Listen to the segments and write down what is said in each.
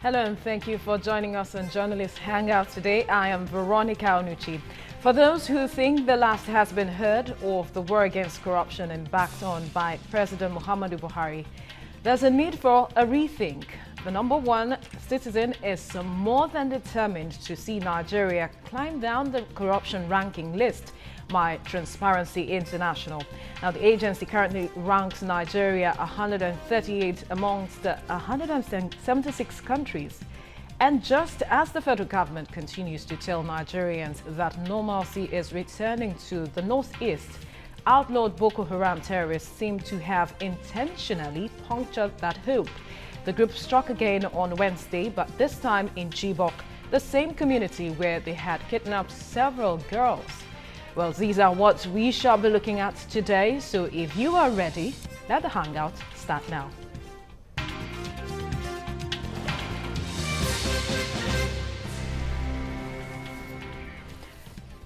Hello and thank you for joining us on Journalist Hangout today. I am Veronica Onuchi. For those who think the last has been heard of the war against corruption embarked on by President Muhammadu Buhari, there's a need for a rethink. The number one citizen is more than determined to see Nigeria climb down the corruption ranking list by Transparency International. Now, the agency currently ranks Nigeria 138 amongst the 176 countries. And just as the federal government continues to tell Nigerians that normalcy is returning to the northeast, outlawed Boko Haram terrorists seem to have intentionally punctured that hope. The group struck again on Wednesday, but this time in Chibok, the same community where they had kidnapped several girls. Well, these are what we shall be looking at today, so if you are ready, let the hangout start now.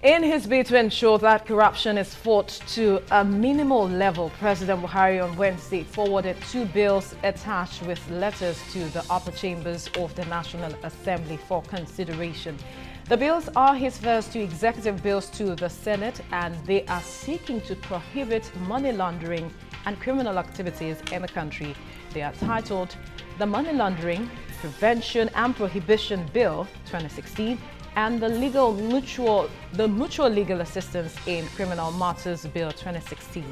In his bid to ensure that corruption is fought to a minimal level, President Buhari on Wednesday forwarded 2 bills attached with letters to the upper chambers of the National Assembly for consideration. The bills are his first 2 executive bills to the Senate, and they are seeking to prohibit money laundering and criminal activities in the country. They are titled the Money Laundering, Prevention and Prohibition Bill 2016 and the Mutual Legal Assistance in Criminal Matters Bill 2016.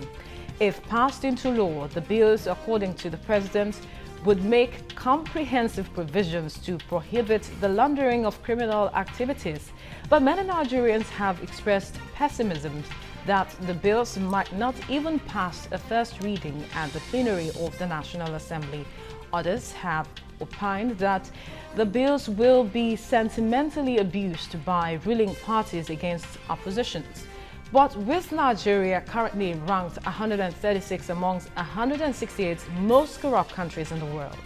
If passed into law, the bills, according to the President, would make comprehensive provisions to prohibit the laundering of criminal activities. But many Nigerians have expressed pessimism that the bills might not even pass a first reading at the plenary of the National Assembly. Others have opined that the bills will be sentimentally abused by ruling parties against oppositions. But with Nigeria currently ranked 136 amongst 168 most corrupt countries in the world,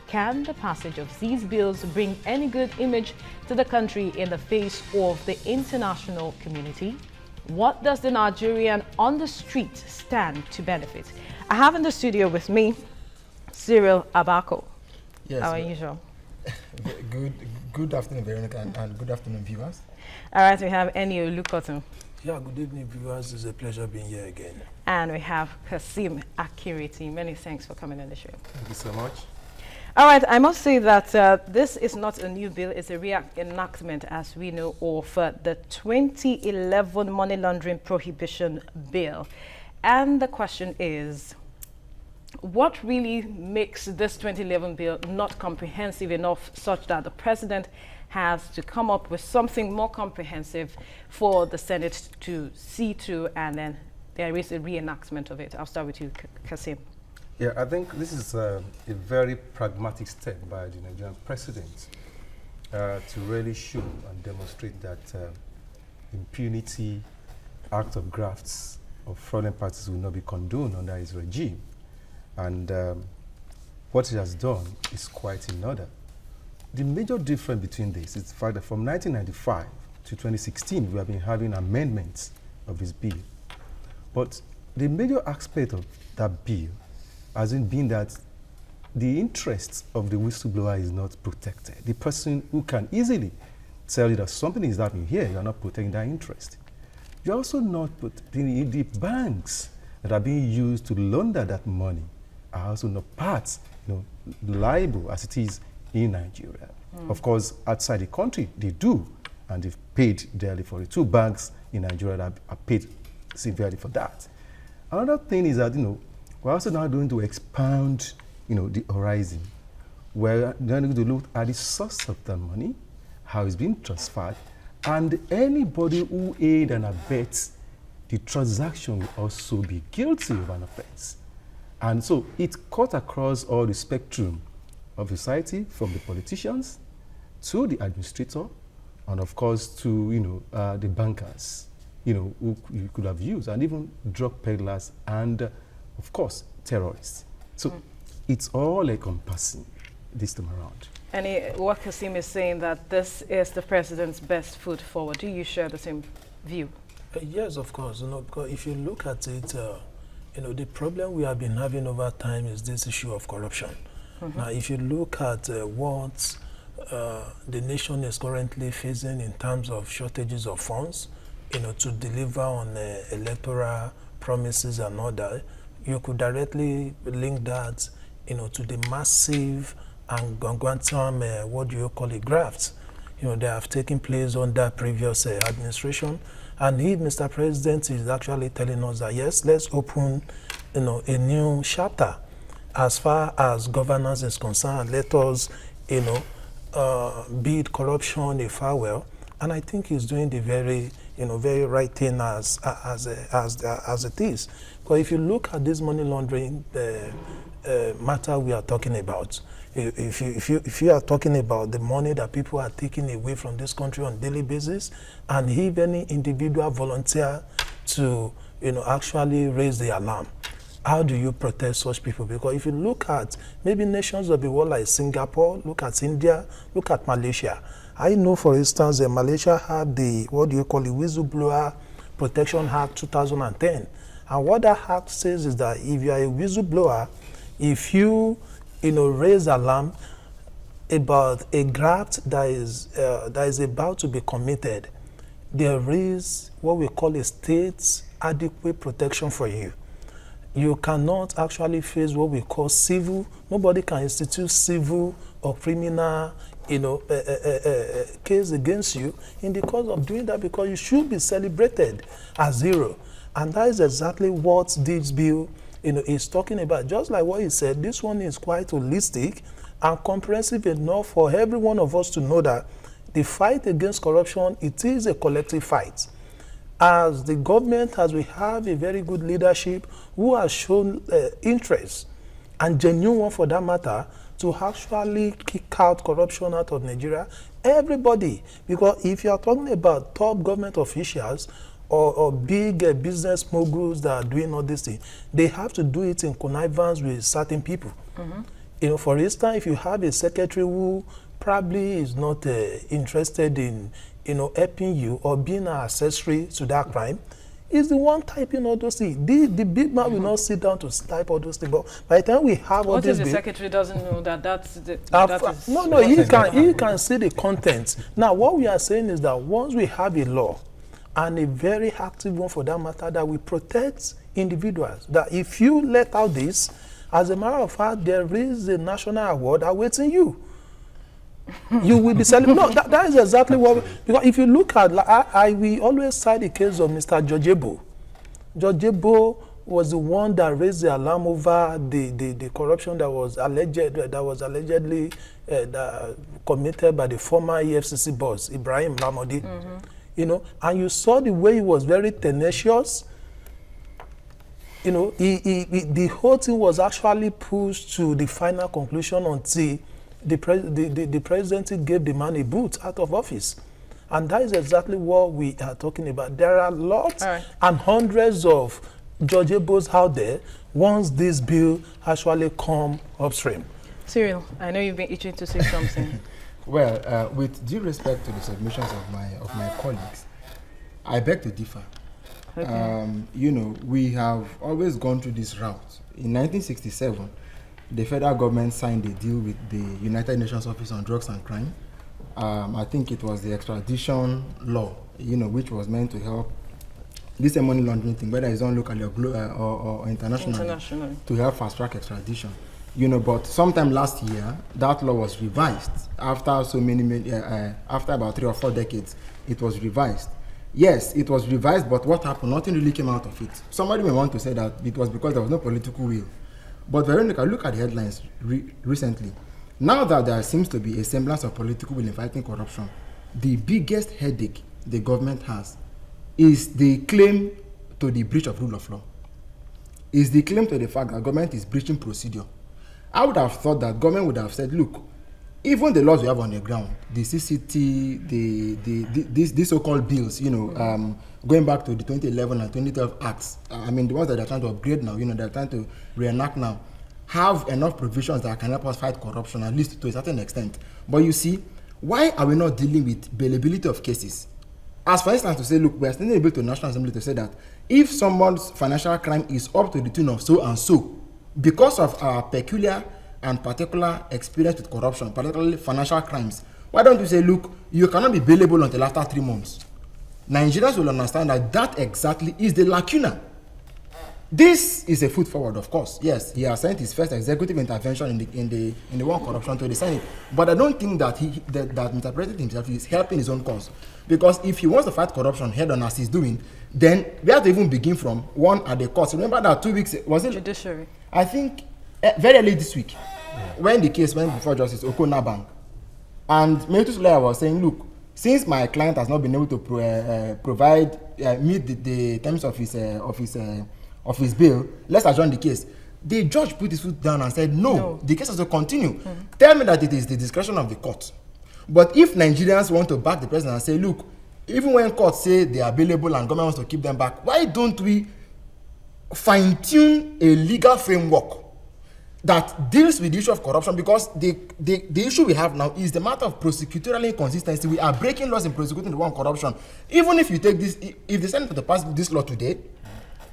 can the passage of these bills bring any good image to the country in the face of the international community? What does the Nigerian on the street stand to benefit? I have in the studio with me Cyril Jh. Yes, our usual. Good afternoon, Veronica, and good afternoon, viewers. All right, we have Enio Lukotum. Yeah, good evening, viewers. It's a pleasure being here again. And we have Kasim Akiriti. Many thanks for coming on the show. Thank you so much. All right, I must say that this is not a new bill. It's a reenactment, as we know, of the 2011 Money Laundering Prohibition Bill. And the question is, what really makes this 2011 bill not comprehensive enough such that the president has to come up with something more comprehensive for the Senate to see to, and then there is a reenactment of it? I'll start with you, Kasim. Yeah, I think this is a very pragmatic step by the Nigerian president to really show and demonstrate that impunity, acts of grafts of fraudulent parties will not be condoned under his regime. And what he has done is quite in order. The major difference between this is the fact that from 1995 to 2016, we have been having amendments of this bill. But the major aspect of that bill has been that the interests of the whistleblower is not protected. The person who can easily tell you that something is happening here, you are not protecting that interest. You're also not protecting the banks that are being used to launder that money are also not part, liable as it is in Nigeria. Of course, outside the country, they do, and they've paid dearly for it. 2 banks in Nigeria that are paid severely for that. Another thing is that, we're also now going to expound, the horizon. We're going to look at the source of the money, how it's being transferred, and anybody who aid and abets the transaction will also be guilty of an offense. And so it cut across all the spectrum of society, from the politicians to the administrator, and of course to the bankers, who you could have used, and even drug peddlers, and of course terrorists. So it's all encompassing this time around. And what Kasim is saying, that this is the president's best foot forward. Do you share the same view? Yes, of course. Because if you look at it, the problem we have been having over time is this issue of corruption. Now, if you look at what the nation is currently facing in terms of shortages of funds, to deliver on electoral promises and all that, you could directly link that, to the massive and gargantuan, what do you call it, grafts, that have taken place under previous administration. And he, Mr. President, is actually telling us that, yes, let's open, a new chapter as far as governance is concerned. Let us, beat corruption a farewell. And I think he's doing the very, very right thing as it is. Because if you look at this money laundering matter we are talking about, if you are talking about the money that people are taking away from this country on a daily basis, and if any individual volunteer to, actually raise the alarm, how do you protect such people? Because if you look at maybe nations of the world like Singapore, look at India, look at Malaysia. I know, for instance, Malaysia had the, what do you call it, Whistleblower Protection Act 2010. And what that act says is that if you are a whistleblower, if you, raise alarm about a graft that is about to be committed, there is what we call a state adequate protection for you. You cannot actually face what we call civil. Nobody can institute civil or criminal, case against you in the course of doing that, because you should be celebrated as zero. And that is exactly what this bill, is talking about. Just like what he said, this one is quite holistic and comprehensive enough for every one of us to know that the fight against corruption, it is a collective fight. As the government, as we have a very good leadership who has shown interest, and genuine one for that matter, to actually kick out corruption out of Nigeria, everybody, because if you are talking about top government officials or big business moguls that are doing all these things, they have to do it in connivance with certain people. Mm-hmm. For instance, if you have a secretary who probably is not interested in helping you or being an accessory to that crime, is the one typing all those things. The big man will not sit down to type all those things. But by the time we have all this, what if the secretary doesn't know that that's the no, he can see the content. Now, what we are saying is that once we have a law, and a very active one for that matter, that will protect individuals, that if you let out this, as a matter of fact, there is a national award awaiting you. You will be celebrated. No, that is exactly what. Because if you look at, we always cite the case of Mr. Jh. Jh. Was the one that raised the alarm over the corruption that was allegedly committed by the former EFCC boss Ibrahim Lamodi. Mm-hmm. And you saw the way he was very tenacious. The whole thing was actually pushed to the final conclusion until the presidency gave the man a boot out of office. And that is exactly what we are talking about. There are lots and hundreds of Judge Ebos out there once this bill actually come upstream. Cyril, I know you've been itching to say something. Well, with due respect to the submissions of my colleagues, I beg to differ. Okay. We have always gone through this route. In 1967, the federal government signed a deal with the United Nations Office on Drugs and Crime. I think it was the extradition law, which was meant to help this money laundering thing, whether it's done locally or internationally, to help fast-track extradition. But sometime last year, that law was revised. After after about 3 or 4 decades, it was revised. Yes, it was revised, but what happened? Nothing really came out of it. Somebody may want to say that it was because there was no political will. But Veronica, look at the headlines recently. Now that there seems to be a semblance of political will in fighting corruption, the biggest headache the government has is the claim to the breach of rule of law. Is the claim to the fact that government is breaching procedure. I would have thought that government would have said, look, even the laws we have on the ground, the CCT, these so-called bills, going back to the 2011 and 2012 acts, the ones that they're trying to upgrade now, they're trying to reenact now, have enough provisions that can help us fight corruption, at least to a certain extent. But you see, why are we not dealing with bailability of cases? As for instance, to say, look, we are sending a bill to the National Assembly to say that if someone's financial crime is up to the tune of so and so, because of our peculiar and particular experience with corruption, particularly financial crimes, Why don't you say, look, you cannot be bailable until after 3 months? Nigerians will understand that that exactly is the lacuna. This is a foot forward, of course. Yes, he has sent his first executive intervention in the war corruption to the Senate, but I don't think that that Mr. President himself is helping his own cause, because if he wants to fight corruption head on as he's doing, then we have to even begin from one at the court. Remember that 2 weeks was it? Judiciary. I think very early this week, when the case went before Justice Okona Bank, and Meritus lawyer was saying, look, since my client has not been able to meet the terms of his bail, let's adjourn the case. The judge put his foot down and said, no. The case has to continue. Tell me that it is the discretion of the court. But if Nigerians want to back the president and say, look, even when courts say they are available and government wants to keep them back, why don't we fine-tune a legal framework that deals with the issue of corruption? Because the issue we have now is the matter of prosecutorial inconsistency. We are breaking laws in prosecuting the one corruption. Even if you take this, if the Senate were to pass this law today,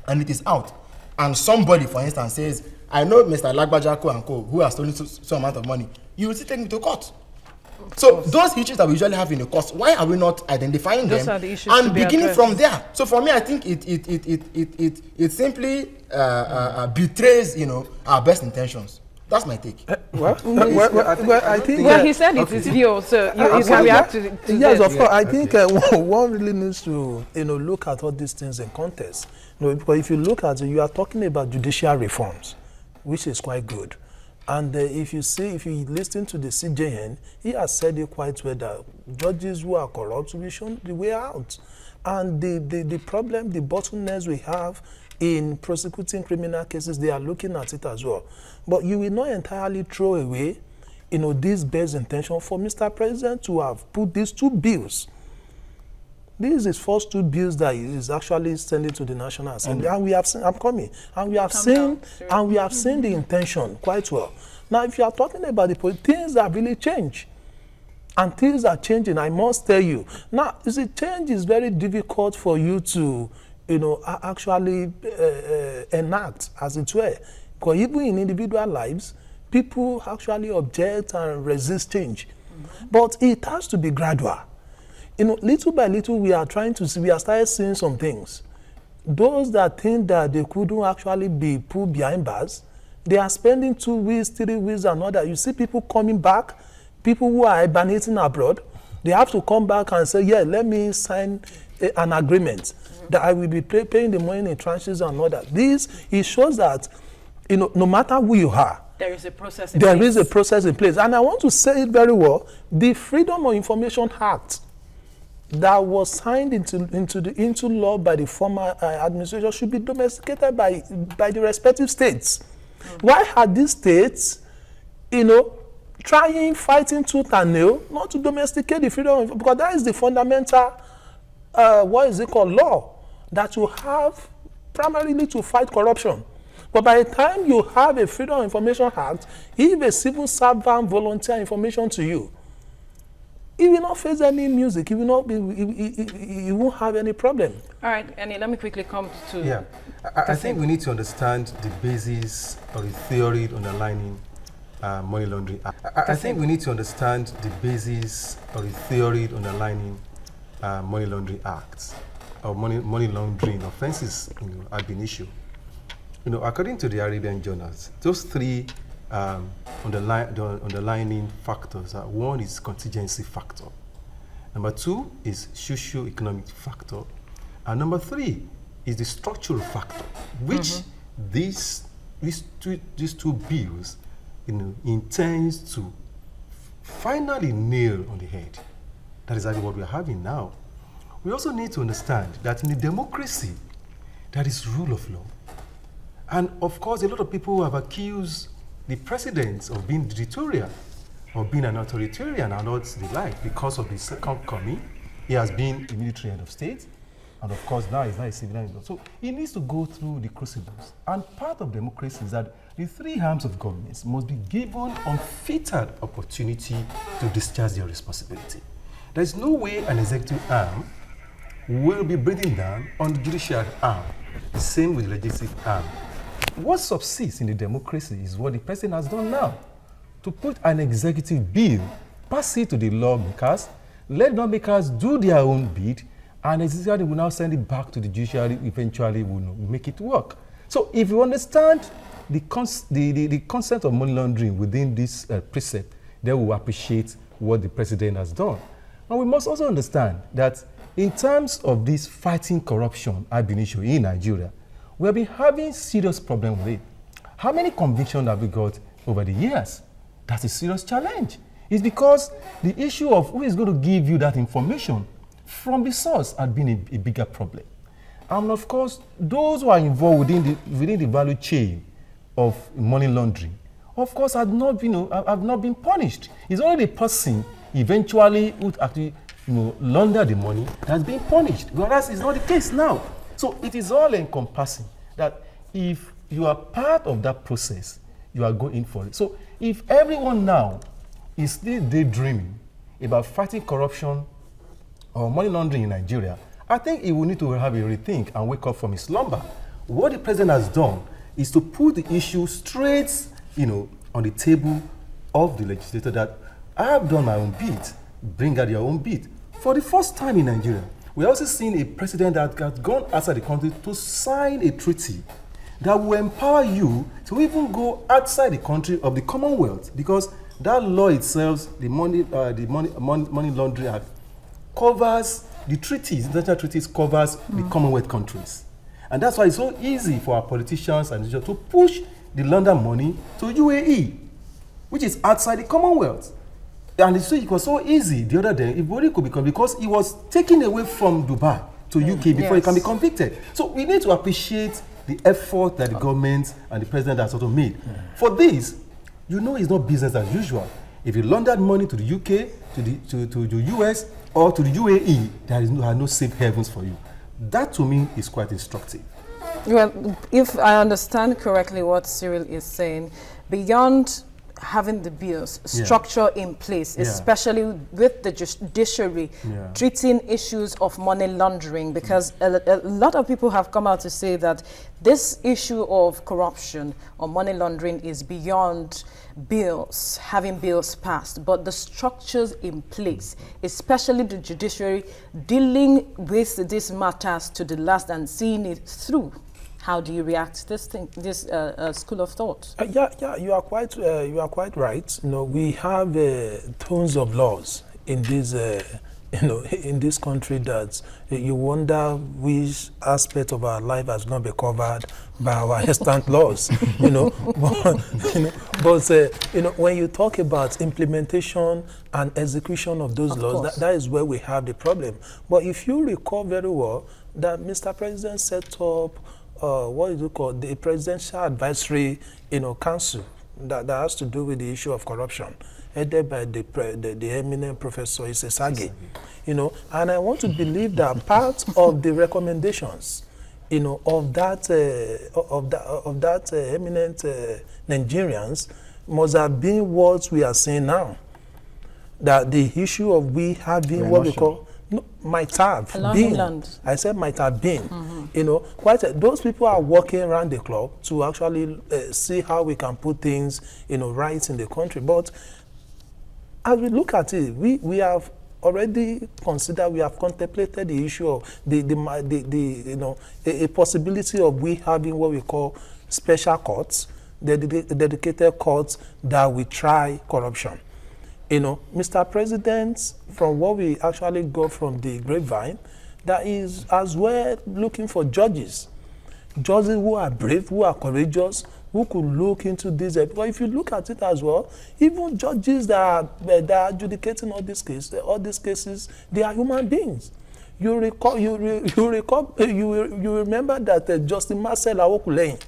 and it is out, and somebody, for instance, says, I know Mr. Lagbajako and co, who has stolen some amount of money, you will still take me to court. So those issues that we usually have in the courts, why are we not identifying those them are the issues and to be beginning addressed. from there? So for me, I think it simply betrays, our best intentions. That's my take. I think. Well, he said it's his view, so you can react to yes, this. of course. I think one really needs to, look at all these things in context. Because if you look at it, you are talking about judicial reforms, which is quite good. And if you listen to the CJN, he has said it quite well that judges who are corrupt will be shown the way out. And the problem, the bottlenecks we have in prosecuting criminal cases, they are looking at it as well. But you will not entirely throw away, this best intention for Mr. President to have put these 2 bills. This is his first 2 bills that he is actually sending to the National Assembly, and we have seen. I'm coming, and we have seen the intention quite well. Now, if you are talking about things that really change, and things are changing, I must tell you. Now, change is very difficult for you to, actually enact, as it were, because even in individual lives, people actually object and resist change, but it has to be gradual. Little by little, we are starting seeing some things. Those that think that they couldn't actually be put behind bars, they are spending 2 weeks, 3 weeks, and all that. You see people coming back, people who are hibernating abroad, they have to come back and say, yeah, let me sign an agreement that I will be paying the money in tranches and all that. It shows that, no matter who you are, there is a process in place. And I want to say it very well, the Freedom of Information Act that was signed into law by the former administration should be domesticated by the respective states. Why are these states, fighting tooth and nail not to domesticate the freedom of, because that is the fundamental, law that you have primarily to fight corruption. But by the time you have a Freedom of Information Act, if a civil servant volunteer information to you, he will not face any music. He won't have any problem. All right, Annie, let me quickly come to... Yeah, I think we need to understand the basis or the theory underlining money laundering. I think we need to understand the basis or the theory underlining money laundering acts or money laundering offenses have been issued. According to the Arabian journals, those 3 underlining factors are: 1 is contingency factor, number 2 is socio-economic factor, and number 3 is the structural factor, which these two bills intends to finally nail on the head. That is exactly what we are having now. We also need to understand that in a democracy, there is rule of law. And of course, a lot of people have accused the president of being dictatorial or being an authoritarian and not the like because of the second coming. He has been a military head of state, and of course now he's not a civilian. So he needs to go through the crucibles. And part of democracy is that the 3 arms of government must be given unfettered opportunity to discharge their responsibility. There is no way an executive arm will be breathing down on the judicial arm. The same with the legislative arm. What succeeds in the democracy is what the president has done now, to put an executive bill pass it to the lawmakers, let lawmakers do their own bit, and the judiciary will now send it back to the judiciary, eventually will make it work. So if you understand the concept of money laundering within this precept, then we will appreciate what the president has done. And we must also understand that in terms of this fighting corruption ab initio in Nigeria, we have been having serious problems with it. How many convictions have we got over the years? That's a serious challenge. It's because the issue of who is going to give you that information from the source had been a bigger problem. And of course, those who are involved within the value chain of money laundering, of course, have not been punished. It's only the person eventually who actually launder the money that has been punished, whereas it's not the case now. So it is all encompassing that if you are part of that process, you are going for it. So if everyone now is still daydreaming about fighting corruption or money laundering in Nigeria, I think he will need to have a rethink and wake up from his slumber. What the president has done is to put the issue straight, on the table of the legislator that I have done my own bit, bring out your own bit. For the first time in Nigeria, we're also seeing a president that has gone outside the country to sign a treaty that will empower you to even go outside the country of the Commonwealth, because that law itself, the Money Laundering Act, covers the treaties, international treaties covers the Commonwealth countries. And that's why it's so easy for our politicians and to push the London money to UAE, which is outside the Commonwealth. And so it was so easy the other day, if Bori could become, because it was taken away from Dubai to UK before it can be convicted. So we need to appreciate the effort that the government and the president has also made. For this, it's not business as usual. If you launder money to the UK, to the US, or to the UAE, there are no safe havens for you. That to me is quite instructive. Well, if I understand correctly what Cyril is saying, beyond having the bills structure in place, especially with the judiciary treating issues of money laundering, because a lot of people have come out to say that this issue of corruption or money laundering is beyond bills, having bills passed, but the structures in place, especially the judiciary dealing with these matters to the last and seeing it through. How do you react to this school of thought? You are quite right. We have tons of laws in this, in this country that you wonder which aspect of our life has not been covered by our extant laws. But when you talk about implementation and execution of those laws, that is where we have the problem. But if you recall very well that Mr. President set up what is it called? The Presidential Advisory, Council that has to do with the issue of corruption, headed by the eminent Professor Isesage. And I want to believe that part of the recommendations, of that eminent Nigerians must have been what we are seeing now. That the issue of we having what we call might have been. I said might have been. Those people are working around the clock to actually see how we can put things, right in the country. But as we look at it, we have already considered, we have contemplated the issue of a possibility of we having what we call special courts, dedicated courts that will try corruption. Mr. President, from what we actually got from the grapevine, that is as well looking for judges who are brave, who are courageous, who could look into this. But if you look at it as well, even judges that are adjudicating all these cases, they are human beings. You remember that Justice Marcel Awokuleyin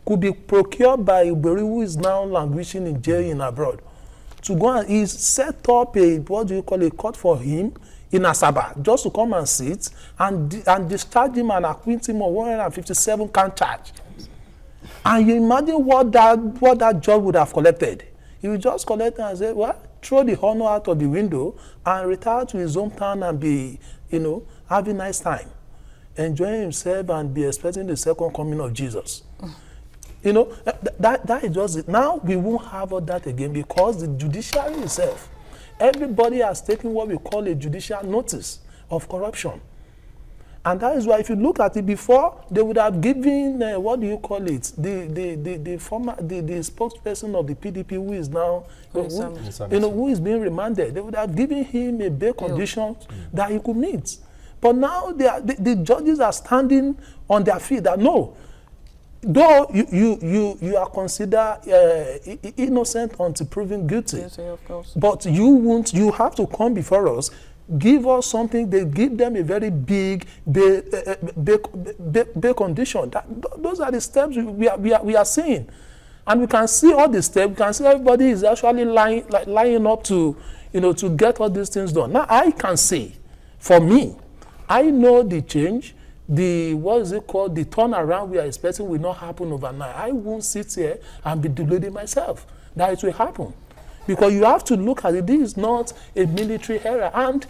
could be procured by Uberi, who is now languishing in jail in abroad, to go and he set up a court for him in Asaba, just to come and sit and discharge him and acquit him of 157 count charge. And you imagine what that judge would have collected. He would just collect and say, well, throw the honor out of the window and retire to his hometown and be, having a nice time, enjoying himself and be expecting the second coming of Jesus. That is just it. Now we won't have all that again because the judiciary itself Everybody has taken what we call a judicial notice of corruption. And that is why, if you look at it before, they would have given, what do you call it, the former, the spokesperson of the PDP who is now, who is being remanded. They would have given him a bail condition that he could meet. But now the judges are standing on their feet that no, though you are considered innocent until proven guilty. Yes, of course. But you have to come before us, give us something. They give them a very big bail condition. Those are the steps we are seeing. And we can see all the steps. We can see everybody is actually lining up to, to get all these things done. Now, I can say, for me, I know the change, the turnaround we are expecting will not happen overnight. I won't sit here and be deluding myself that it will happen. Because you have to look at it. This is not a military era. And,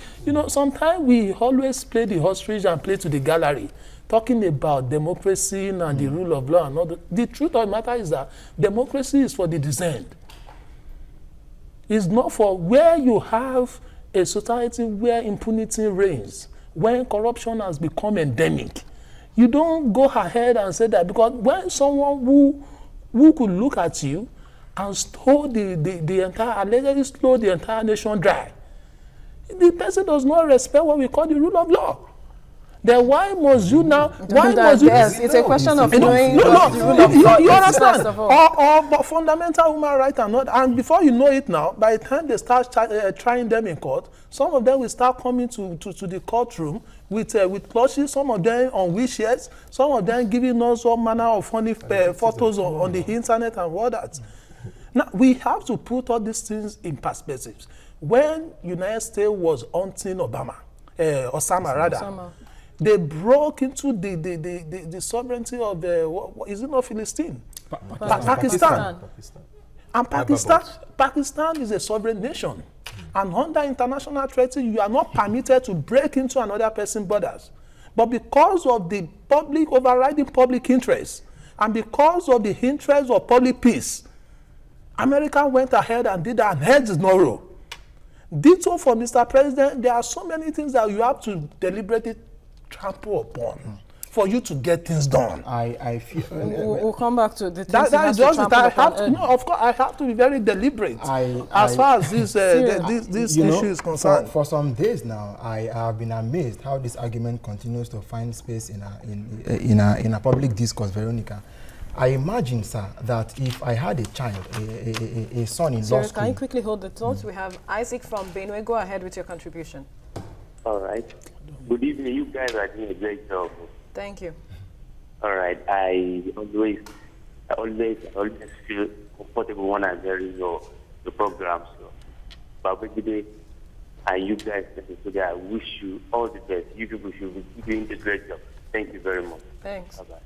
sometimes we always play the ostrich and play to the gallery, talking about democracy and the rule of law and all that. The truth of the matter is that democracy is for the discerned. It's not for where you have a society where impunity reigns, when corruption has become endemic. You don't go ahead and say that, because when someone who could look at you and slow allegedly slow the entire nation dry, the person does not respect what we call the rule of law. Then why must you now? Why must you? Yes, it's a question of knowing. You understand? But fundamental human rights are not. And before you know it now, by the time they start trying them in court, some of them will start coming to the courtroom with clutches. Some of them on wheelchairs. Some of them giving us all manner of funny photos on the internet and all that. Now we have to put all these things in perspective. When United States was hunting Osama. They broke into the sovereignty of is it not Philistine? Pakistan. And Pakistan is a sovereign nation. And under international treaty, you are not permitted to break into another person's borders. But because of the overriding public interest, and because of the interest of public peace, America went ahead and did that, and heads is no roll. Ditto for Mr. President, there are so many things that you have to deliberately trample upon for you to get things done. I feel we'll come back to the things that is just that I have to. No, of course, I have to be very deliberate as far as this issue is concerned. For some days now, I have been amazed how this argument continues to find space in a public discourse, Veronica. I imagine, sir, that if I had a child, a son in law school... Can you quickly hold the thoughts? We have Isaac from Benue. Go ahead with your contribution. All right. Good evening. You guys are doing a great job. Thank you. All right. I always feel comfortable when I hear your program. So, Babajide, and you guys, I wish you all the best. You people should be doing a great job. Thank you very much. Thanks. Bye-bye.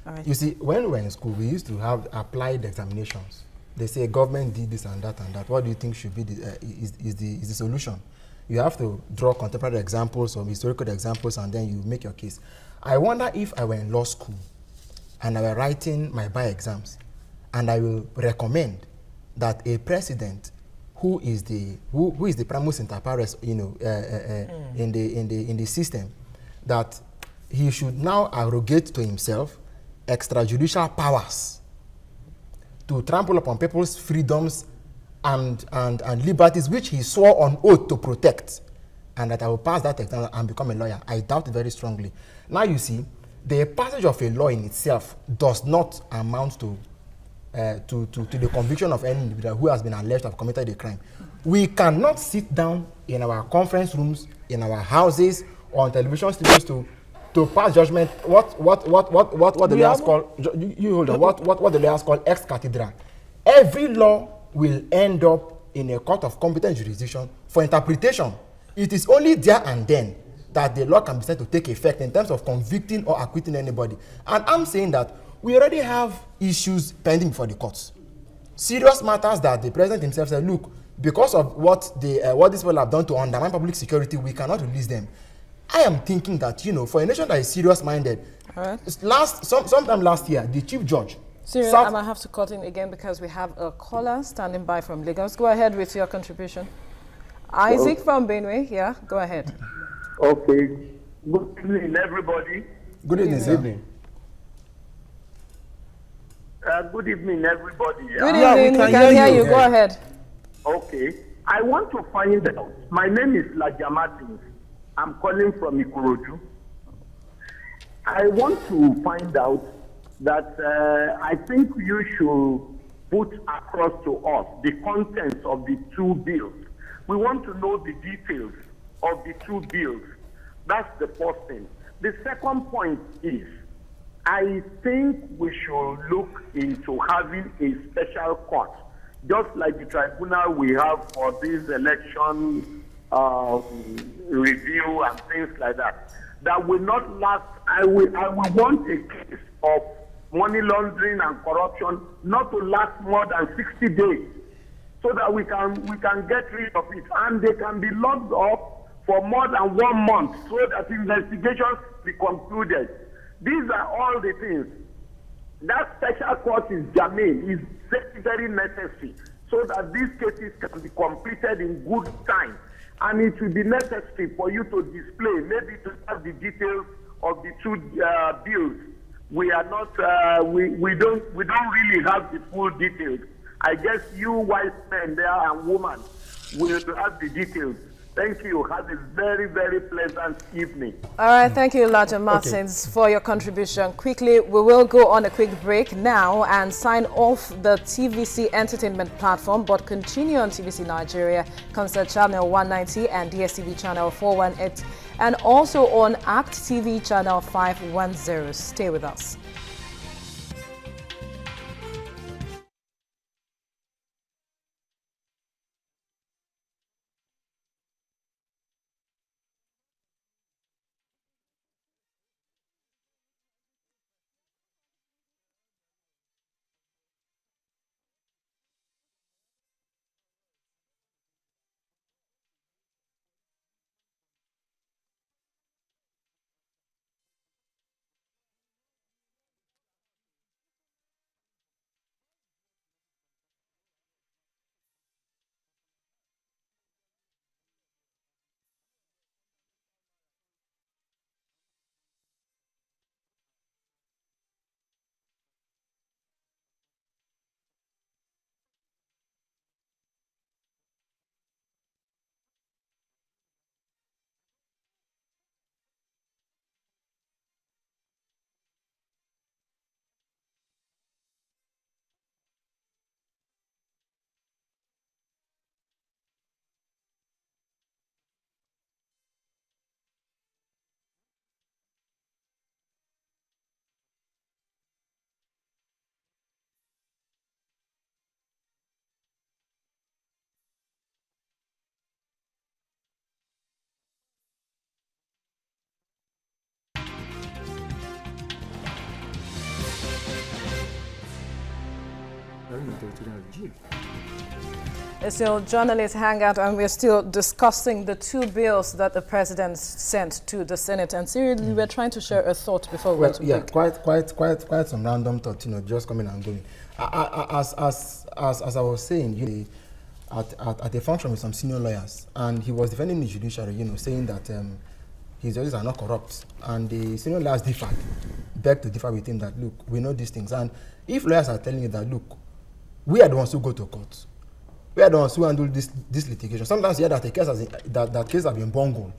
All right. You see, when we were in school, we used to have applied examinations. They say government did this and that and that. What do you think should be is the solution? You have to draw contemporary examples or historical examples, and then you make your case. I wonder if I were in law school and I were writing my bar exams, and I will recommend that a president who is the primus inter pares, in the system, that he should now arrogate to himself extrajudicial powers to trample upon people's freedoms and liberties which he swore on oath to protect, and that I will pass that exam and become a lawyer. I doubt it very strongly. Now you see, the passage of a law in itself does not amount to the conviction of any individual who has been alleged to have committed a crime. We cannot sit down in our conference rooms, in our houses, or on television studios to pass judgment. What the lawyers call what the lawyers call ex cathedra. Every law will end up in a court of competent jurisdiction for interpretation. It is only there and then that the law can be said to take effect in terms of convicting or acquitting anybody. And I'm saying that we already have issues pending before the courts. Serious matters that the president himself said, look, because of what these people have done to undermine public security, we cannot release them. I am thinking that, for a nation that is serious-minded, sometime last year, the chief judge Cyril, I might have to cut in again because we have a caller standing by from Lagos. Go ahead with your contribution. Isaac from Benue, yeah, go ahead. Okay. Good evening, everybody. Good evening, sir. Good evening, everybody. Good evening, we can hear you. Go ahead. Okay. I want to find out. My name is Laja Martins. I'm calling from Ikorodu. I want to find out that I think you should put across to us the contents of the two bills. We want to know the details of the two bills. That's the first thing. The second point is, I think we should look into having a special court, just like the tribunal we have for this election review and things like that. That will not last. I will want a case of money laundering and corruption not to last more than 60 days, so that we can get rid of it, and they can be locked up for more than 1 month, so that investigations be concluded. These are all the things. That special court is germane, is very, very necessary, so that these cases can be completed in good time. And it will be necessary for you to display, maybe to have the details of the two bills. We are not, we don't really have the full details. I guess you wise men there and women will have the details. Thank you. Have a very, very pleasant evening. All right. Thank you, Laja Martins, for your contribution. Quickly, we will go on a quick break now and sign off the TVC entertainment platform, but continue on TVC Nigeria, Concert Channel 190 and DSTV Channel 418, and also on ACT TV Channel 510. Stay with us. It's still journalist hangout, and we're still discussing the two bills that the president sent to the Senate. And Cyril, we were trying to share a thought before we went to break. Quite some random thoughts, just coming and going. As I was saying, at a function with some senior lawyers, and he was defending the judiciary, saying that his judges are not corrupt, and the senior lawyers begged to differ with him that, look, we know these things, and if lawyers are telling you that, look, we are the ones who go to court, we are the ones who handle this litigation. Sometimes you hear that that case has been bungled.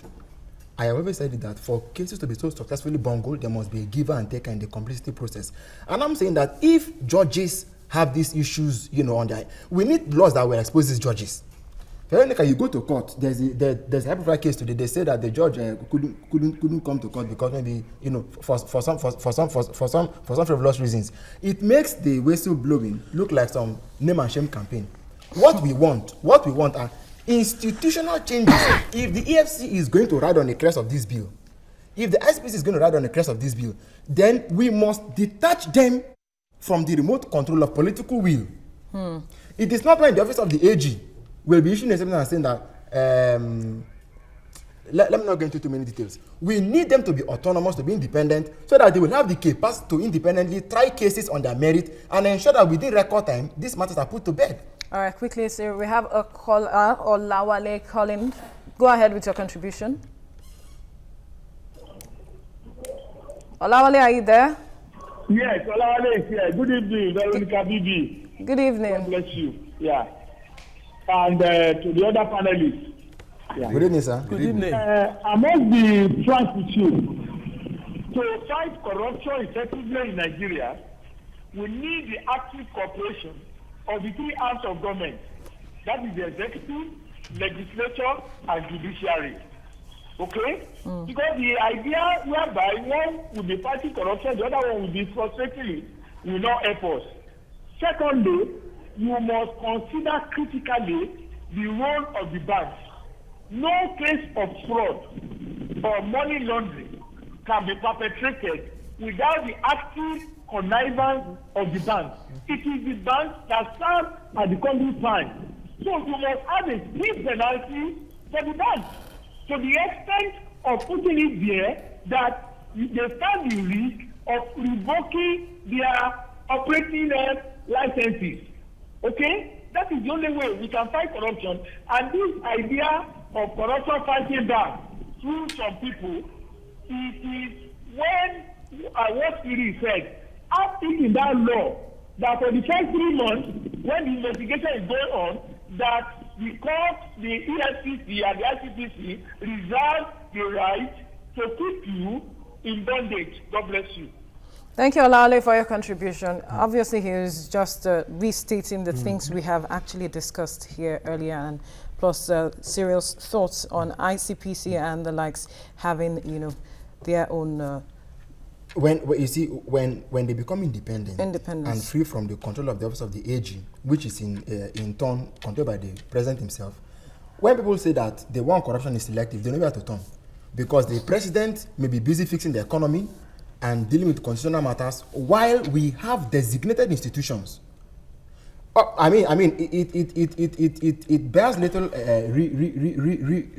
I have always said that for cases to be so successfully bungled, there must be a giver and taker in the complicity process. And I'm saying that if judges have these issues, on their, we need laws that will expose these judges. Veronica, you go to court. There's a high-profile case today. They say that the judge couldn't come to court because maybe for some frivolous reasons. It makes the whistleblowing look like some name and shame campaign. What we want are institutional changes. If the EFC is going to ride on the crest of this bill, if the ICPC is going to ride on the crest of this bill, then we must detach them from the remote control of political will. It is not like the office of the AG will be issuing a statement and saying that let me not get into too many details. We need them to be autonomous, to be independent, so that they will have the capacity to independently try cases on their merit and ensure that within record time, these matters are put to bed. All right, quickly, sir, we have a caller, Olawale calling. Go ahead with your contribution. Olawale, are you there? Yes, Olawale is here. Good evening, Veronica Bibi. Good evening. God bless you. Yeah. And to the other panelists. Yeah. Good evening, sir. Good evening. I must be frank with you. To fight corruption effectively in Nigeria, we need the active cooperation of the three arms of government. That is the executive, legislature, and judiciary. Okay? Because the idea whereby one will be fighting corruption, the other one will be frustratingly will not help us. Secondly, you must consider critically the role of the banks. No case of fraud or money laundering can be perpetrated without the active connivance of the bank. It is the bank that serves as the conduit fine. So you must have a steep penalty for the bank to the extent of putting it there that they stand the risk of revoking their operating licenses. Okay? That is the only way we can fight corruption. And this idea of corruption fighting back through some people, it is when what Cyril said, have it in that law that for the first 3 months, when the investigation is going on, that the court, the EFCC and the ICPC reserve the right to keep you in bondage. God bless you. Thank you, Olawale, for your contribution. Obviously, he is just restating the things we have actually discussed here earlier, and plus Cyril's thoughts on ICPC and the likes having, their own. When they become independent and free from the control of the office of the AG, which is in turn controlled by the president himself, when people say that the war on corruption is selective, they know where to turn, because the president may be busy fixing the economy and dealing with constitutional matters while we have designated institutions. It bears little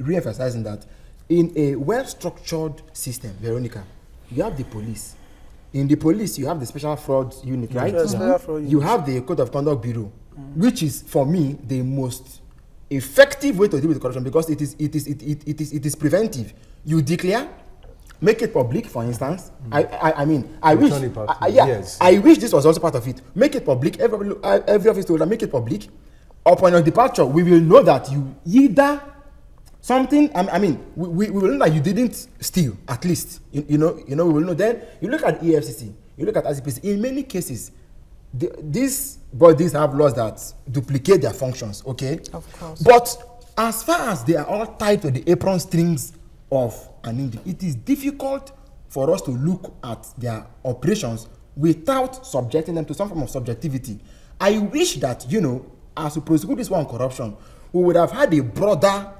re-emphasizing that in a well-structured system, Veronica, you have the police. In the police, you have the special fraud unit, right? You have the Code of Conduct Bureau, which is, for me, the most effective way to deal with corruption, because it is preventive. You declare, make it public, for instance. I wish this was also part of it. Make it public. Every office holder, make it public. Upon your departure, we will know that you either something. We will know that you didn't steal. At least, we will know. Then you look at EFCC, you look at ICPC. In many cases, these bodies have laws that duplicate their functions. Okay, of course. But as far as they are all tied to the apron strings of an individual, it is difficult for us to look at their operations without subjecting them to some form of subjectivity. I wish that, as we prosecute this war on corruption, we would have had a broader,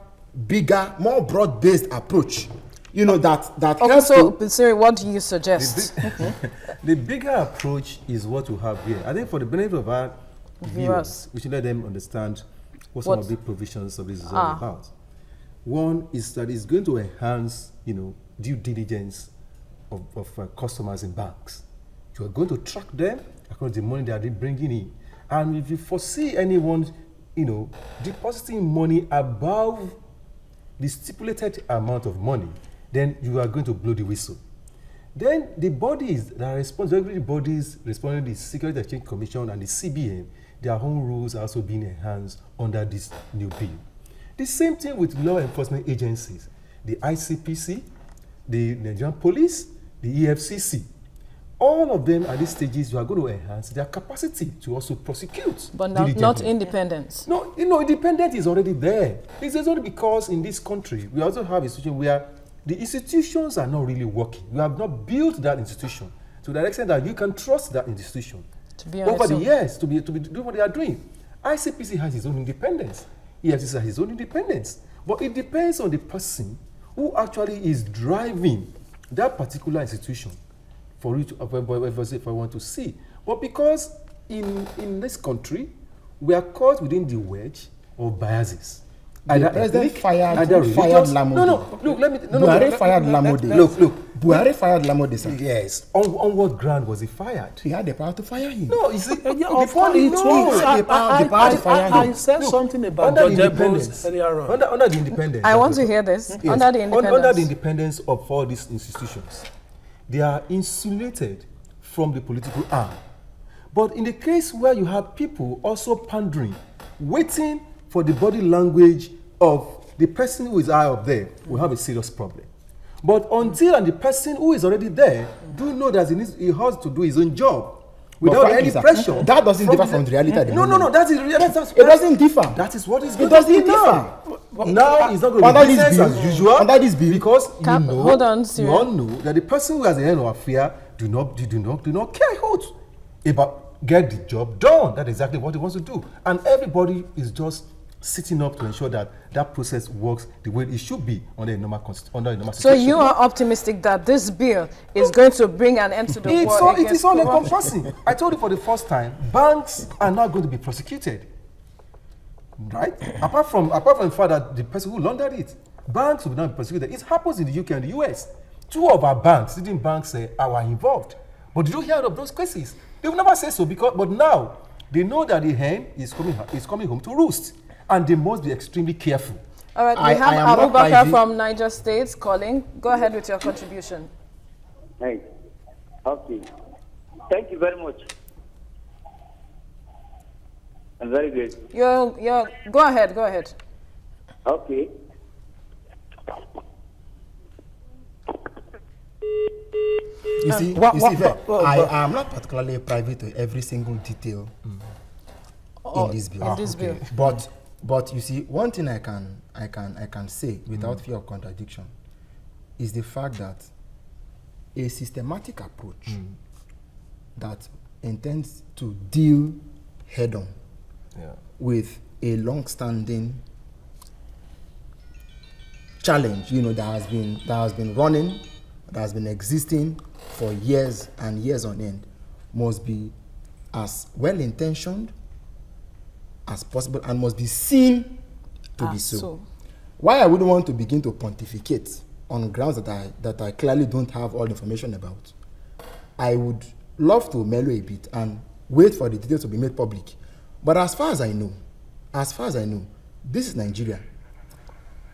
bigger, more broad-based approach. That okay, so, Cyril, what do you suggest? The bigger approach is what we have here. I think for the benefit of our viewers, we should let them understand what some of the provisions of this is all about. One is that it's going to enhance, due diligence of customers in banks. You are going to track them according to the money they are bringing in. And if you foresee anyone, depositing money above the stipulated amount of money, then you are going to blow the whistle. Then the bodies that are responsible, bodies responding to the Securities and Exchange Commission and the CBN, their own rules are also being enhanced under this new bill. The same thing with law enforcement agencies, the ICPC, the Nigerian police, the EFCC. All of them at these stages, you are going to enhance their capacity to also prosecute. But not independence. No, independence is already there. It's only because in this country, we also have a situation where the institutions are not really working. We have not built that institution to the extent that you can trust that institution over the years to do what they are doing. ICPC has its own independence. EFCC has its own independence. But it depends on the person who actually is driving that particular institution for which if I want to see. But because in this country, we are caught within the wedge of biases. The president fired Lamode. No, look, let me... Buhari fired Lamode. Look. Buhari fired Lamode, sir. Yes. On what ground was he fired? He had the power to fire him. No, you see... I said something about under the independence. Under the independence... I want to hear this. Yes. Under the independence. Under the independence of all these institutions, they are insulated from the political arm. But in the case where you have people also pandering, waiting for the body language of the person who is high up there, we have a serious problem. But until the person who is already there do know that he has to do his own job without any pressure. That doesn't differ from the reality at the moment. No, that is it doesn't differ. That is what is going to be now. Now it's not going to be business as usual. Under this bill, because hold on, Cyril. You all know that the person who has the end of affair do not care about get the job done. That's exactly what he wants to do. And everybody is just sitting up to ensure that that process works the way it should be under a normal situation. So you are optimistic that this bill is going to bring an end to the war? It is all encompassing. I told you for the first time, banks are not going to be prosecuted. Right? Apart from the fact that the person who laundered it, banks will not be prosecuted. It happens in the UK and the US. 2 of our banks, leading banks, are involved. But did you hear of those cases? They will never say so, but now they know that the hen is coming home to roost, and they must be extremely careful. All right, we have Abubakar from Niger State calling. Go ahead with your contribution. Hey, okay. Thank you very much. I'm very good. Go ahead. Okay. You see, I am not particularly privy to every single detail in this bill. But you see, one thing I can say without fear of contradiction is the fact that a systematic approach that intends to deal head-on with a long-standing challenge, that has been running, that has been existing for years and years on end, must be as well-intentioned as possible and must be seen to be so. Why I wouldn't want to begin to pontificate on grounds that I clearly don't have all the information about, I would love to mellow a bit and wait for the details to be made public. But as far as I know, this is Nigeria.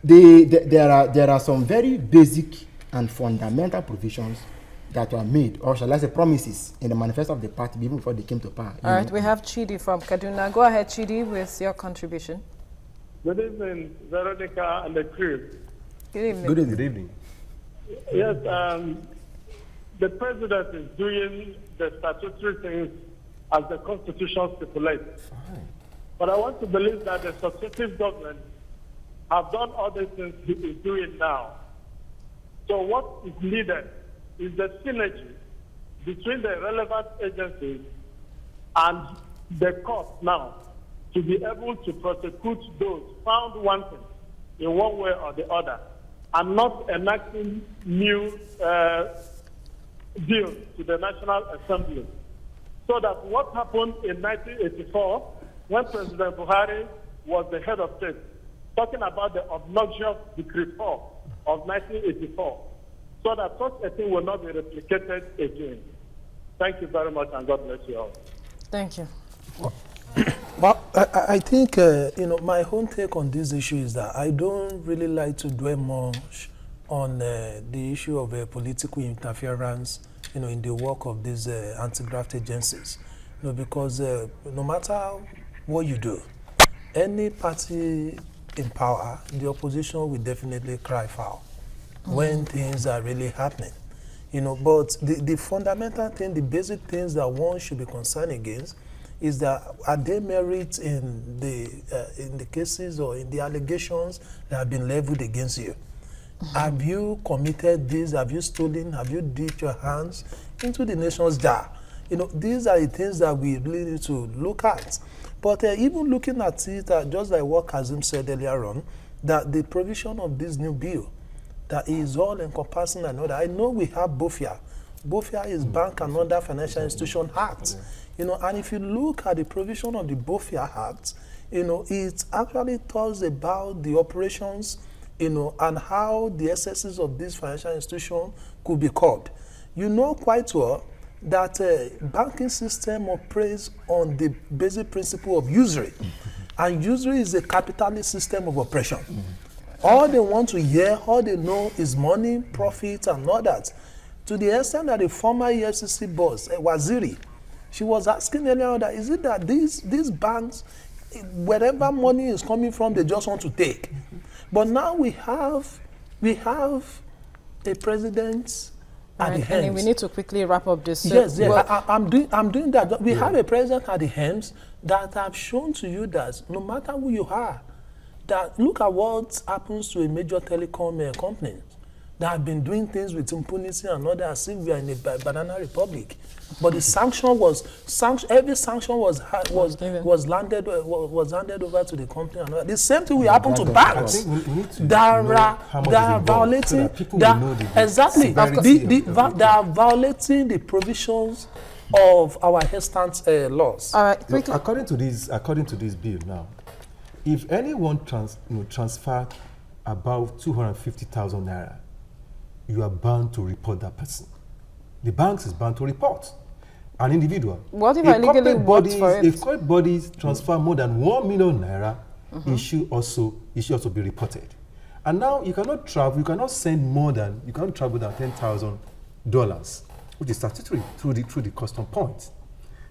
There are some very basic and fundamental provisions that were made, or shall I say promises, in the manifesto of the party even before they came to power. All right, we have Chidi from Kaduna. Go ahead, Chidi, with your contribution. Good evening, Veronica and the crew. Good evening. Good evening. Yes, the president is doing the statutory things as the Constitution stipulates. Fine. But I want to believe that the successive governments have done all the things he is doing now. So what is needed is the synergy between the relevant agencies and the court now to be able to prosecute those found wanting in one way or the other, and not enacting new bills to the National Assembly. So that what happened in 1984, when President Buhari was the head of state, talking about the obnoxious Decree 4 of 1984, so that such a thing will not be replicated again. Thank you very much, and God bless you all. Thank you. Well, I think, my own take on this issue is that I don't really like to dwell much on the issue of political interference, in the work of these anti-graft agencies. Because no matter what you do, any party in power, the opposition will definitely cry foul when things are really happening. But the fundamental thing, the basic things that one should be concerned against is that are there merits in the cases or in the allegations that have been leveled against you? Have you committed this? Have you stolen? Have you dipped your hands into the nation's jar? These are the things that we really need to look at. But even looking at it, just like what Kazim said earlier on, that the provision of this new bill, that is all encompassing and other. I know we have BOFIA. BOFIA is Bank and Other Financial Institution Act. And if you look at the provision of the BOFIA Act, it actually talks about the operations, and how the excesses of this financial institution could be curbed. You know quite well that banking system operates on the basic principle of usury. And usury is a capitalist system of operation. All they want to hear, all they know is money, profit, and all that. To the extent that the former EFCC boss, Waziri, she was asking earlier on that, is it that these banks, wherever money is coming from, they just want to take? But now we have a president at the helm. We need to quickly wrap up this. Yes, yes. Well, I'm doing that. We have a president at the helms that have shown to you that no matter who you are, that look at what happens to a major telecom company that have been doing things with impunity and all that, as if we are in a banana republic. But the sanction was every sanction was handed over to the company. And all that. The same thing will happen to banks. I think we need to That know how much are is involved violating so that people will know the exactly. severity of the They are violating the provisions of our extant laws. Look, according to this bill now, if anyone transfer about 250,000 naira, you are bound to report that person. The banks is bound to report an individual. What if I legally worked for it? If corporate bodies transfer more than 1 million naira, it should also be reported. And now you cannot travel, you cannot travel than $10,000, which is statutory through the custom point.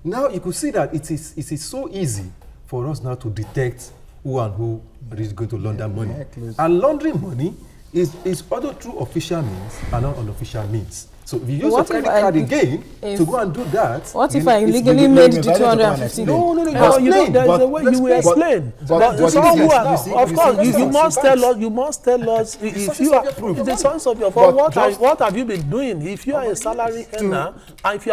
Now you could see that it is so easy for us now to detect who and who is going to launder money. And laundering money is either through official means and not unofficial means. So if you use your credit card again to go and do that. What if I illegally made the 250? No, there is a way you will explain. Of course, you must tell us if you are the source of your fault. What have you been doing? If you are a salary earner, and if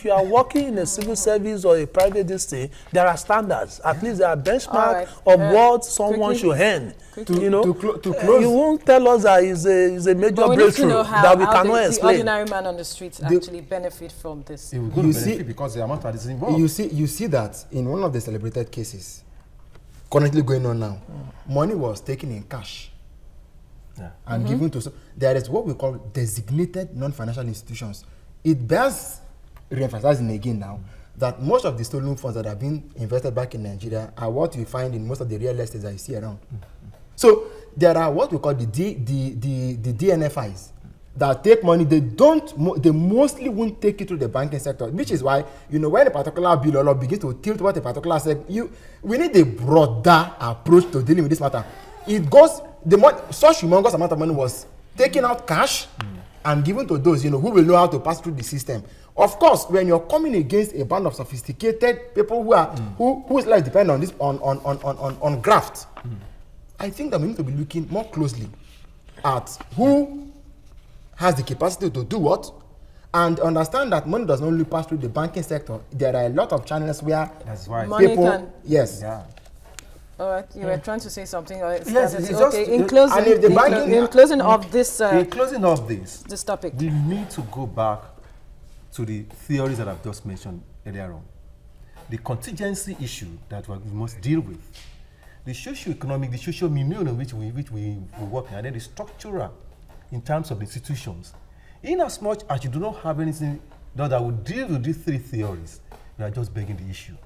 you are working in a civil service or a private district, there are standards. At least there are benchmarks of what someone should earn. You won't tell us that is a major breakthrough that we cannot explain. The ordinary man on the streets actually benefit from this. You see, because the amount that is involved. You see that in one of the celebrated cases currently going on now, money was taken in cash and given to. So there is what we call designated non-financial institutions. It bears re-emphasizing again now that most of the stolen funds that have been invested back in Nigeria are what you find in most of the real estates that you see around. So there are what we call the DNFIs that take money. They mostly won't take it to the banking sector, which is why, when a particular bill or law begins to tilt what a particular sector, we need a broader approach to dealing with this matter. It goes, such humongous amount of money was taken out cash and given to those, who will know how to pass through the system. Of course, when you're coming against a band of sophisticated people whose lives depend on this, on graft, I think that we need to be looking more closely at who has the capacity to do what, and understand that money does not only pass through the banking sector. There are a lot of channels where money can. Yes. Yeah. All right, you were trying to say something. Yes, it's okay. In closing of this topic, we need to go back to the theories that I've just mentioned earlier on. The contingency issue that we must deal with, the socio-economic, the social milieu in which we work in, and then the structural in terms of the institutions. In as much as you do not have anything that will deal with these three theories, you are just begging the issue.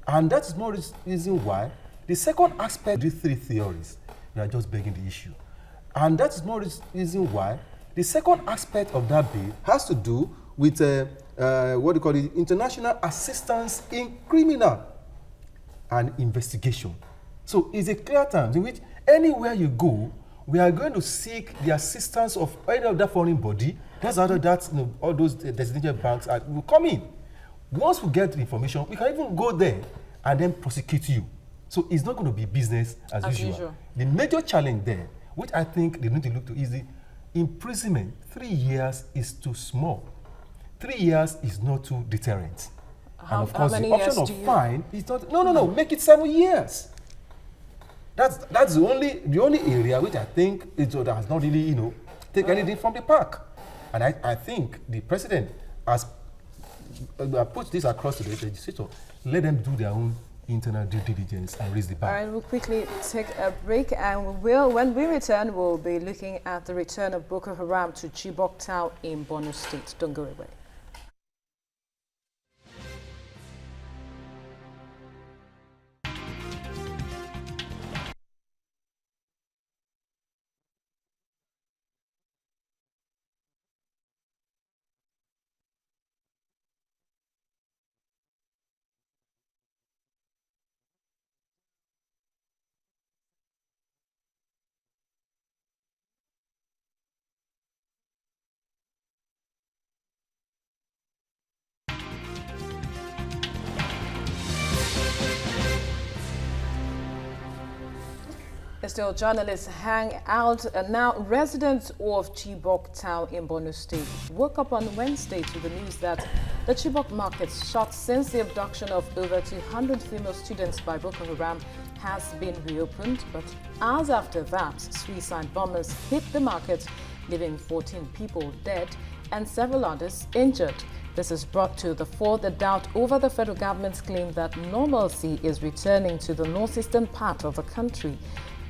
And that is more reason why the second aspect of these three theories, you are just begging the issue. And that is more reason why the second aspect of that bill has to do with what you call the international assistance in criminal and investigation. So it's a clear term in which anywhere you go, we are going to seek the assistance of any of that foreign body. That's all those designated banks will come in. Once we get the information, we can even go there and then prosecute you. So it's not going to be business as usual. The major challenge there, which I think they need to look to, is the imprisonment. 3 years is too small. 3 years is not too deterrent. And of course, the option of fine is not. No. Make it 7 years. That's the only area which I think that has not really take anything from the park. And I think the president has put this across to the legislature. Let them do their own internal due diligence and raise the All bar. right, we'll quickly take a break, and when we return, we'll be looking at the return of Boko Haram to Chibok town in Borno State. Don't go away. Still, journalists hang out. Now, residents of Chibok town in Borno State woke up on Wednesday to the news that the Chibok markets shut since the abduction of over 200 female students by Boko Haram has been reopened. But hours after that, suicide bombers hit the market, leaving 14 people dead and several others injured. This has brought to the fore the doubt over the federal government's claim that normalcy is returning to the northeastern part of the country.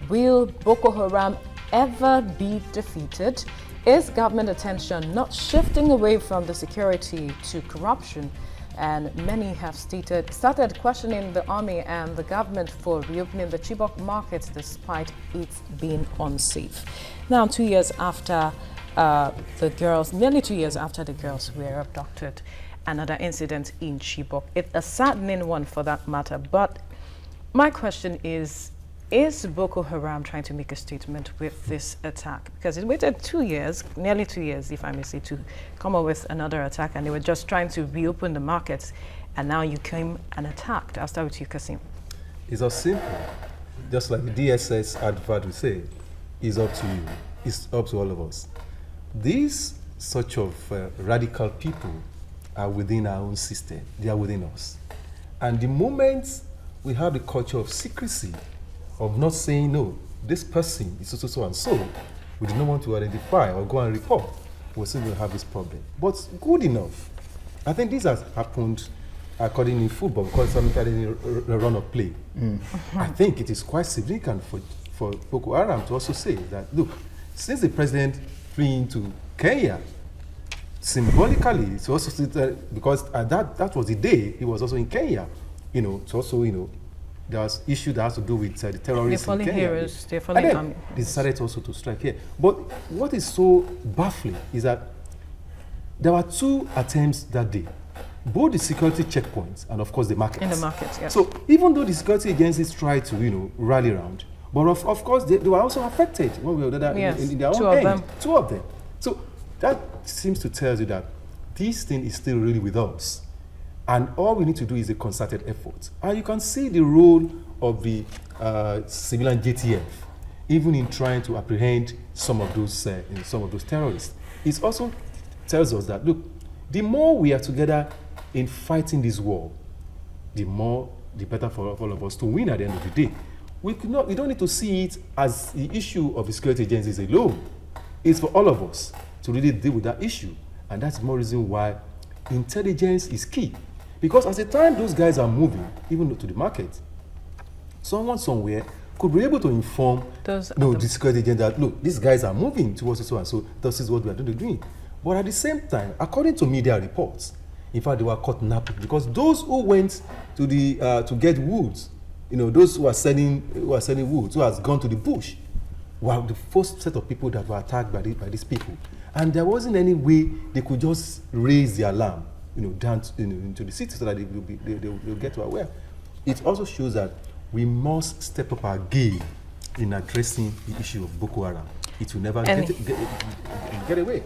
Will Boko Haram ever be defeated? Is government attention not shifting away from the security to corruption? And many have started questioning the army and the government for reopening the Chibok market despite it being unsafe. Now, 2 years after nearly 2 years after the girls were abducted, another incident in Chibok. It's a saddening one for that matter, but my question is Boko Haram trying to make a statement with this attack? Because it waited 2 years, nearly 2 years, if I may say, to come up with another attack, and they were just trying to reopen the markets, and now you came and attacked. I'll start with you, Kasim. It's as simple, just like the DSS advert will say, it's up to you, it's up to all of us. These such of radical people are within our own system, they are within us. And the moment we have the culture of secrecy, of not saying, no, this person is so and so, we do not want to identify or go and report, we'll still have this problem. But good enough. I think this has happened according in football, because something in a run of play. I think it is quite significant for Boko Haram to also say that, look, since the president fleeing to Kenya, symbolically, it's also because that was the day he was also in Kenya, to also, there's issue that has to do with the terrorists in Kenya. Heroes, they're falling and then they decided also to strike here. But what is so baffling is that there were 2 attempts that day, both the security checkpoints and of course the markets. In the markets, yes. So even though the security agencies tried to, rally around, but of course they were also affected one way or the other in their own end. 2 of them. So that seems to tell you that this thing is still really with us. And all we need to do is a concerted effort. And you can see the role of the civilian JTF, even in trying to apprehend some of those terrorists. It also tells us that, look, the more we are together in fighting this war, the better for all of us to win at the end of the day. We don't need to see it as the issue of the security agencies alone. It's for all of us to really deal with that issue. And that's more reason why intelligence is key. Because at the time those guys are moving, even to the market, someone somewhere could be able to inform the security agent that, look, these guys are moving towards so and so, this is what we are doing. But at the same time, according to media reports, in fact, they were caught napping because those who went to to get woods, those who are selling woods, who has gone to the bush, were the first set of people that were attacked by these people. And there wasn't any way they could just raise the alarm, down into the city so that they'll get to aware. It also shows that we must step up our game in addressing the issue of Boko Haram. It will never get away.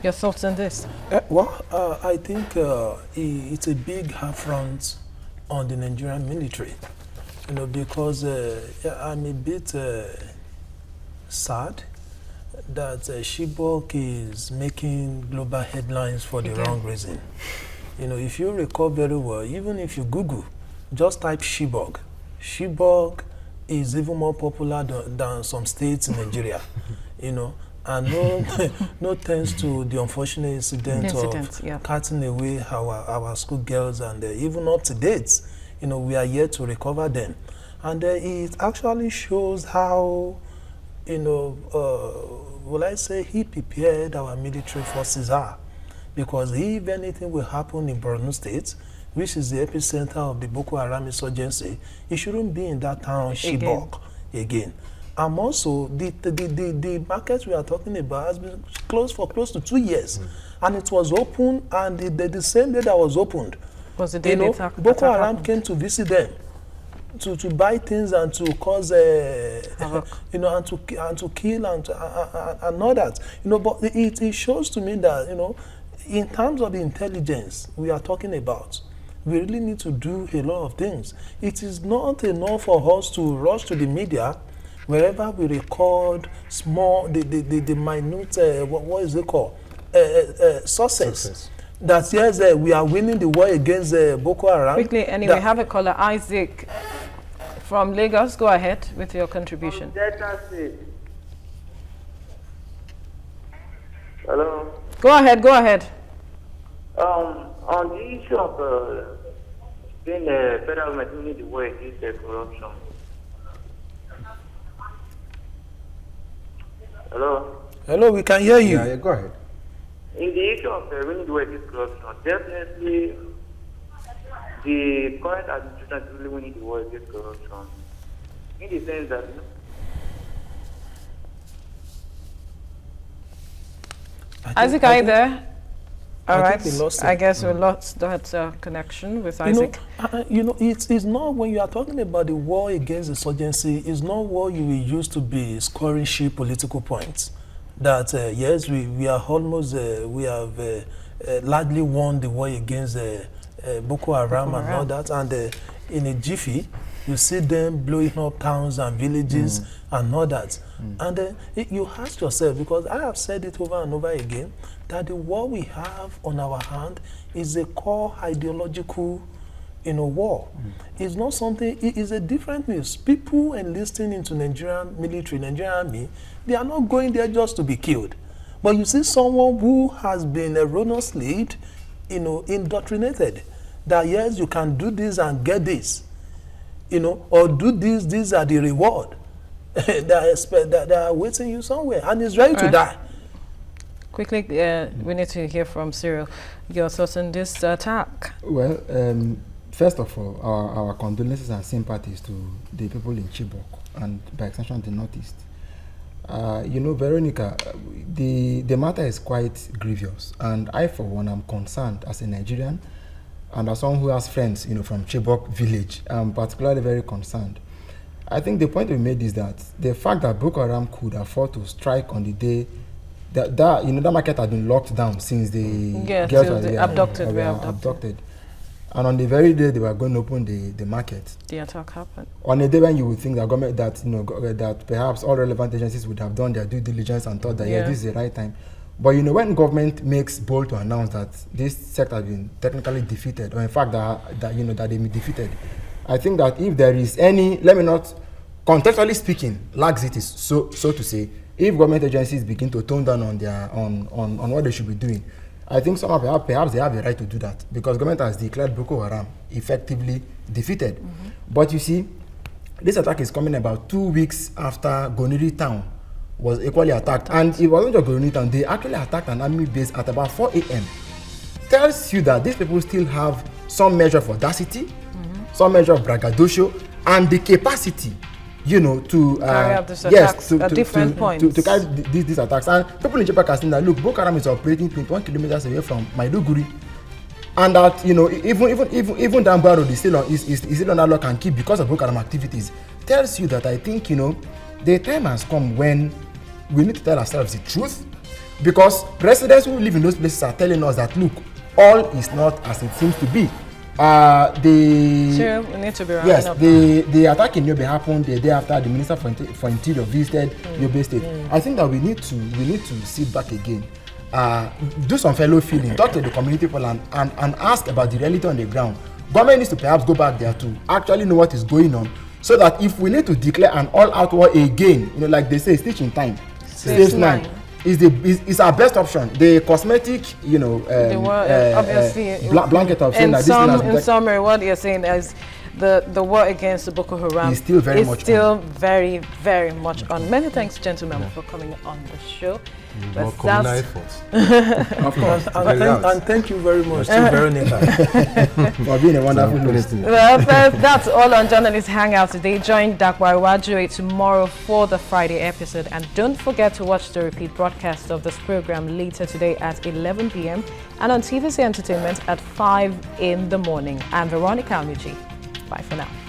Your thoughts on this? I think it's a big affront on the Nigerian military, because I'm a bit sad that Chibok is making global headlines for the wrong reason. If you recall very well, even if you Google, just type Chibok. Chibok is even more popular than some states in Nigeria, and no thanks to the unfortunate incident of cutting away our schoolgirls and even up to date, we are yet to recover them. And it actually shows how, will I say, he prepared our military forces are. Because if anything will happen in Borno State, which is the epicenter of the Boko Haram insurgency, it shouldn't be in that town, Chibok, again. And also, the market we are talking about has been closed for close to 2 years. And it was open, and the same day that was opened, was the day Boko Haram came to visit them, to buy things and to cause, and to kill and all that. But it shows to me that, in terms of the intelligence we are talking about, we really need to do a lot of things. It is not enough for us to rush to the media wherever we record small, the minute, what is it called? Success. That yes, we are winning the war against Boko Haram. Quickly, anyway, have a caller, Isaac from Lagos. Go ahead with your contribution. Hello. Go ahead. On the issue of being the federal government winning the war against corruption. Hello, we can hear you. Yeah, go ahead. In the issue of winning the war against corruption, definitely the current administration is really winning the war against corruption. In the sense that, Isaac, are you there? All right. I guess we Mm. lost that connection with Isaac. It's not, when you are talking about the war against insurgency, it's not what you will use to be scoring sheep political points. That yes, we are almost we have largely won the war against Boko Haram and all that, and in a jiffy, you see them blowing up towns and villages and all that. And you ask yourself, because I have said it over and over again, that the war we have on our hand is a core ideological war. It's not something, it is a different news. People enlisting into Nigerian military, Nigerian army, they are not going there just to be killed. But you see someone who has been erroneously, indoctrinated, that yes, you can do this and get this, or do this, these are the reward that are awaiting you somewhere, and is ready to die. Quickly, we need to hear from Cyril. Your thoughts on this attack? Well, first of all, our condolences and sympathies to the people in Chibok and by extension the Northeast. Veronica, the matter is quite grievous, and I, for one, am concerned as a Nigerian and as someone who has friends, from Chibok village. I'm particularly very concerned. I think the point we made is that the fact that Boko Haram could afford to strike on the day that market had been locked down since the girls were abducted. And on the very day they were going to open the market, the attack happened. On a day when you would think that government, that perhaps all relevant agencies would have done their due diligence and thought that this is the right time. But when government makes bold to announce that this sect has been technically defeated, or in fact that they've been defeated, I think that if there is any, let me not, contextually speaking, laxity, so to say, if government agencies begin to tone down on their on what they should be doing, I think perhaps they have the right to do that, because government has declared Boko Haram effectively defeated. But you see, this attack is coming about 2 weeks after Goniri town was equally attacked. And it wasn't just Goniri town, they actually attacked an army base at about 4 a.m. Tells you that these people still have some measure of audacity, some measure of braggadocio, and the capacity to carry out these attacks at different points. To carry these attacks. And people in Japan are saying that, look, Boko Haram is operating 21 kilometers away from Maiduguri. And that, even Dambwa Road is still under lock and key because of Boko Haram activities. Tells you that I think, the time has come when we need to tell ourselves the truth. Because residents who live in those places are telling us that, look, all is not as it seems to be. Cyril, we need to be yes, the attack in Yobe happened the day after the Minister for Interior visited Yobe State. I think that we need to sit back again, do some fellow feeling, talk to the community people and ask about the reality on the ground. Government needs to perhaps go back there to actually know what is going on, so that if we need to declare an all-out war again, like they say, stitch in time, saves 9. Is our best option. The cosmetic, obviously, blanket of saying that in summary, what you're saying is the war against the Boko Haram is still very much very, very much on. Many thanks, gentlemen, for coming on the show. More communal efforts. Of course. And thank you very much to Veronica for being a wonderful host. Well, that's all on Journalist Hangout today. Join Dakwa Iwajue tomorrow for the Friday episode. And don't forget to watch the repeat broadcast of this program later today at 11 p.m. and on TVC Entertainment at 5 in the morning. I'm Veronica Amuji. Bye for now.